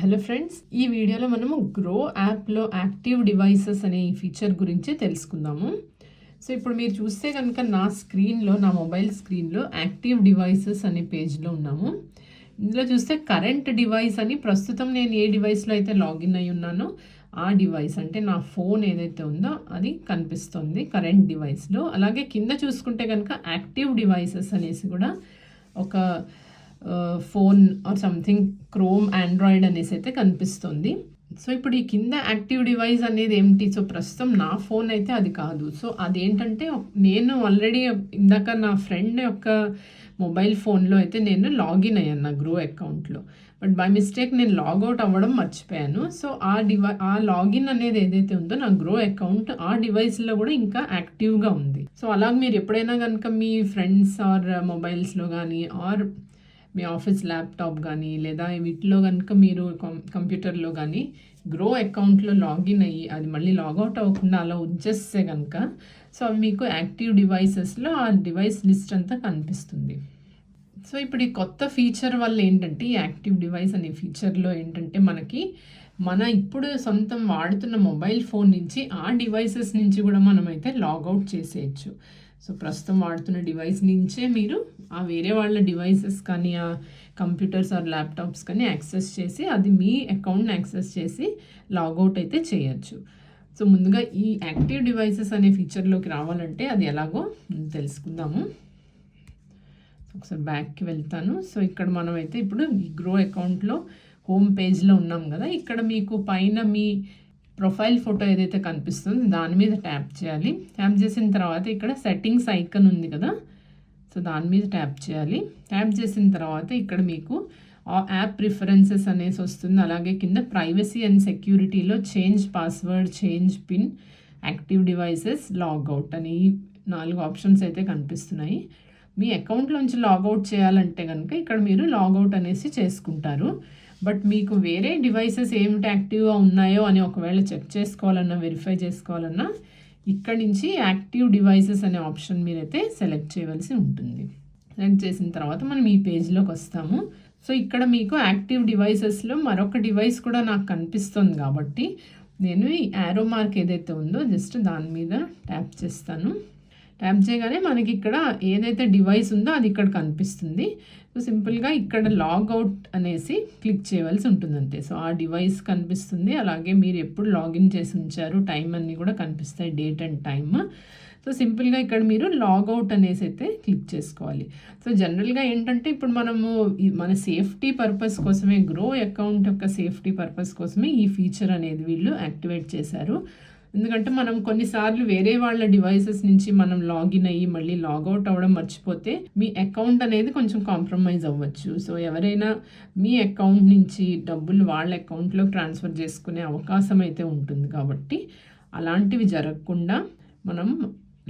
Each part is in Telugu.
హలో ఫ్రెండ్స్, ఈ వీడియోలో మనము గ్రో యాప్లో యాక్టివ్ డివైసెస్ అనే ఈ ఫీచర్ గురించి తెలుసుకుందాము. సో ఇప్పుడు మీరు చూస్తే కనుక నా మొబైల్ స్క్రీన్లో యాక్టివ్ డివైసెస్ అనే పేజ్లో ఉన్నాము. ఇందులో చూస్తే కరెంట్ డివైస్ అని ప్రస్తుతం నేను ఏ డివైస్లో అయితే లాగిన్ అయి ఉన్నానో ఆ డివైస్ అంటే నా ఫోన్ ఏదైతే ఉందో అది కనిపిస్తుంది కరెంట్ డివైస్లో. అలాగే కింద చూసుకుంటే కనుక యాక్టివ్ డివైసెస్ అనేసి కూడా ఒక phone or something chrome Android అనేసి అయితే కనిపిస్తుంది. సో ఇప్పుడు ఈ కింద యాక్టివ్ డివైస్ అనేది ఏమిటి? సో ప్రస్తుతం నా ఫోన్ అయితే అది కాదు. సో అదేంటంటే నేను ఆల్రెడీ ఇందాక నా ఫ్రెండ్ యొక్క మొబైల్ ఫోన్లో అయితే నేను లాగిన్ అయ్యాను నా గ్రో అకౌంట్లో. బట్ బై మిస్టేక్ నేను లాగౌట్ అవ్వడం మర్చిపోయాను. సో ఆ లాగిన్ అనేది ఏదైతే ఉందో నా గ్రో అకౌంట్ ఆ డివైస్లో కూడా ఇంకా యాక్టివ్గా ఉంది. సో అలాగే మీరు ఎప్పుడైనా కనుక మీ ఫ్రెండ్స్ ఆర్ మొబైల్స్లో కానీ ఆర్ మీ ఆఫీస్ ల్యాప్టాప్ కానీ లేదా వీటిలో కనుక మీరు కంప్యూటర్లో కానీ గ్రో అకౌంట్లో లాగిన్ అయ్యి అది మళ్ళీ లాగౌట్ అవ్వకుండా అలా ఉంచేస్తే కనుక సో అవి మీకు యాక్టివ్ డివైసెస్లో ఆ డివైస్ లిస్ట్ అంతా కనిపిస్తుంది. సో ఇప్పుడు ఈ కొత్త ఫీచర్ వల్ల ఏంటంటే ఈ యాక్టివ్ డివైస్ అనే ఫీచర్లో ఏంటంటే మన ఇప్పుడు సొంతం వాడుతున్న మొబైల్ ఫోన్ నుంచి ఆ డివైసెస్ నుంచి కూడా మనమైతే లాగౌట్ చేసేయచ్చు. సో ప్రస్తుతం వాడుతున్న డివైస్ నుంచే మీరు ఆ వేరే వాళ్ళ డివైసెస్ కానీ ఆ కంప్యూటర్స్ ఆర్ ల్యాప్టాప్స్ కానీ యాక్సెస్ చేసి అది మీ అకౌంట్ని యాక్సెస్ చేసి లాగౌట్ అయితే చేయొచ్చు. సో ముందుగా ఈ యాక్టివ్ డివైసెస్ అనే ఫీచర్లోకి రావాలంటే అది ఎలాగో తెలుసుకుందాము. ఒకసారి బ్యాక్కి వెళ్తాను. సో ఇక్కడ మనమైతే ఇప్పుడు ఈ గ్రో అకౌంట్లో హోమ్ పేజ్లో ఉన్నాం కదా. ఇక్కడ మీకు పైన మీ ప్రొఫైల్ ఫోటో ఏదైతే కనిపిస్తుందో దాని మీద ట్యాప్ చేయాలి. ట్యాప్ చేసిన తర్వాత ఇక్కడ సెట్టింగ్స్ ఐకన్ ఉంది కదా, సో దాని మీద ట్యాప్ చేయాలి. ట్యాప్ చేసిన తర్వాత ఇక్కడ మీకు యాప్ ప్రిఫరెన్సెస్ అనేసి వస్తుంది. అలాగే కింద ప్రైవసీ అండ్ సెక్యూరిటీలో change password, change pin, active devices, logout అని 4 ఆప్షన్స్ అయితే కనిపిస్తున్నాయి. మీ అకౌంట్లోంచి లాగౌట్ చేయాలంటే కనుక ఇక్కడ మీరు లాగౌట్ అనేసి చేసుకుంటారు. బట్ మీకు వేరే డివైసెస్ ఏమిటి యాక్టివ్గా ఉన్నాయో అని ఒకవేళ చెక్ చేసుకోవాలన్నా వెరిఫై చేసుకోవాలన్నా ఇక్కడ నుంచి యాక్టివ్ డివైసెస్ అనే ఆప్షన్ మీరైతే సెలెక్ట్ చేయవలసి ఉంటుంది. సెలెక్ట్ చేసిన తర్వాత మనం ఈ పేజ్లోకి వస్తాము. సో ఇక్కడ మీకు యాక్టివ్ డివైసెస్లో మరొక డివైస్ కూడా నాకు కనిపిస్తుంది కాబట్టి నేను ఈ యారో మార్క్ ఏదైతే ఉందో జస్ట్ దాని మీద ట్యాప్ చేస్తాను. ట్యాప్ చేయగానే మనకి ఇక్కడ ఏదైతే డివైస్ ఉందో అది ఇక్కడ కనిపిస్తుంది. సో సింపుల్గా ఇక్కడ లాగౌట్ అనేసి క్లిక్ చేయవలసి ఉంటుంది అంతే. సో ఆ డివైస్ కనిపిస్తుంది, అలాగే మీరు ఎప్పుడు లాగిన్ చేసి ఉంచారు టైం అన్నీ కూడా కనిపిస్తాయి, డేట్ అండ్ టైమ్. సో సింపుల్గా ఇక్కడ మీరు లాగౌట్ అనేసి అయితే క్లిక్ చేసుకోవాలి. సో జనరల్గా ఏంటంటే ఇప్పుడు మన సేఫ్టీ పర్పస్ కోసమే, గ్రో అకౌంట్ యొక్క సేఫ్టీ పర్పస్ కోసమే ఈ ఫీచర్ అనేది వీళ్ళు యాక్టివేట్ చేశారు. ఎందుకంటే మనం కొన్నిసార్లు వేరే వాళ్ళ డివైసెస్ నుంచి మనం లాగిన్ అయ్యి మళ్ళీ లాగౌట్ అవ్వడం మర్చిపోతే మీ అకౌంట్ అనేది కొంచెం కాంప్రమైజ్ అవ్వచ్చు. సో ఎవరైనా మీ అకౌంట్ నుంచి డబ్బులు వాళ్ళ అకౌంట్లో ట్రాన్స్ఫర్ చేసుకునే అవకాశం అయితే ఉంటుంది. కాబట్టి అలాంటివి జరగకుండా మనం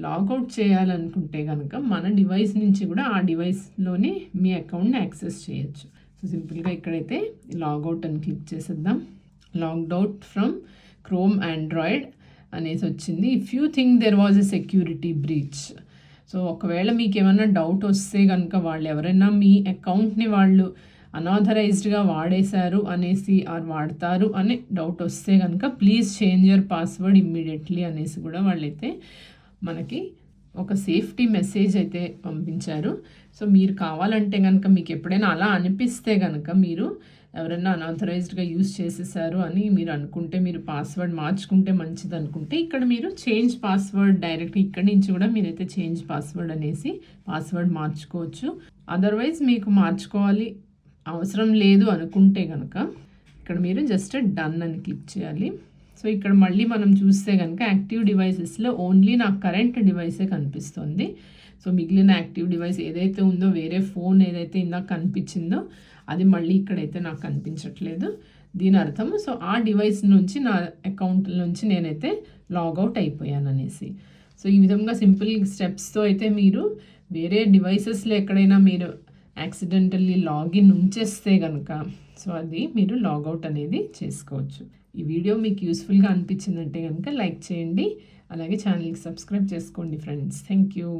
లాగౌట్ చేయాలనుకుంటే కనుక మన డివైస్ నుంచి కూడా ఆ డివైస్లోనే మీ అకౌంట్ని యాక్సెస్ చేయొచ్చు. సో సింపుల్గా ఇక్కడైతే లాగౌట్ అని క్లిక్ చేసేద్దాం. Logged out from Chrome Android అనేసి వచ్చింది. If you think there was a security breach. So ఒకవేళ మీకు ఏమైనా డౌట్ వస్తే కనుక వాళ్ళు ఎవరైనా మీ అకౌంట్ని వాళ్ళు అనాథరైజ్డ్గా వాడేశారు అనేసి ఆర్ వాడతారు అని డౌట్ వస్తే కనుక please change your password immediately అనేసి కూడా వాళ్ళైతే మనకి ఒక సేఫ్టీ మెసేజ్ అయితే పంపించారు. సో మీరు కావాలంటే కనుక మీకు ఎప్పుడైనా అలా అనిపిస్తే కనుక మీరు ఎవరైనా అనాథరైజ్డ్గా యూజ్ చేసేసారు అని మీరు అనుకుంటే, మీరు పాస్వర్డ్ మార్చుకుంటే మంచిది అనుకుంటే ఇక్కడ మీరు చేంజ్ పాస్వర్డ్ డైరెక్ట్ ఇక్కడి నుంచి కూడా మీరైతే చేంజ్ పాస్వర్డ్ అనేసి పాస్వర్డ్ మార్చుకోవచ్చు. అదర్వైజ్ మీకు మార్చుకోవాలి అవసరం లేదు అనుకుంటే కనుక ఇక్కడ మీరు జస్ట్ డన్ అని క్లిక్ చేయాలి. సో ఇక్కడ మళ్ళీ మనం చూస్తే కనుక యాక్టివ్ డివైసెస్లో ఓన్లీ నాకు కరెంట్ డివైసే కనిపిస్తుంది. సో మిగిలిన యాక్టివ్ డివైస్ ఏదైతే ఉందో, వేరే ఫోన్ ఏదైతే ఇందాక కనిపించిందో అది మళ్ళీ ఇక్కడైతే నాకు కనిపించట్లేదు. దీని అర్థం సో ఆ డివైస్ నుంచి నా అకౌంట్ నుంచి నేనైతే లాగౌట్ అయిపోయాను అనేసి. సో ఈ విధంగా సింపుల్ స్టెప్స్తో అయితే మీరు వేరే డివైసెస్లో ఎక్కడైనా మీరు యాక్సిడెంటల్లీ లాగిన్ ఉంచేస్తే కనుక సో అది మీరు లాగౌట్ అనేది చేసుకోవచ్చు. ఈ వీడియో మీకు యూస్ఫుల్గా అనిపించిందంటే కనుక లైక్ చేయండి, అలాగే ఛానల్కి సబ్స్క్రైబ్ చేసుకోండి ఫ్రెండ్స్. Thank you.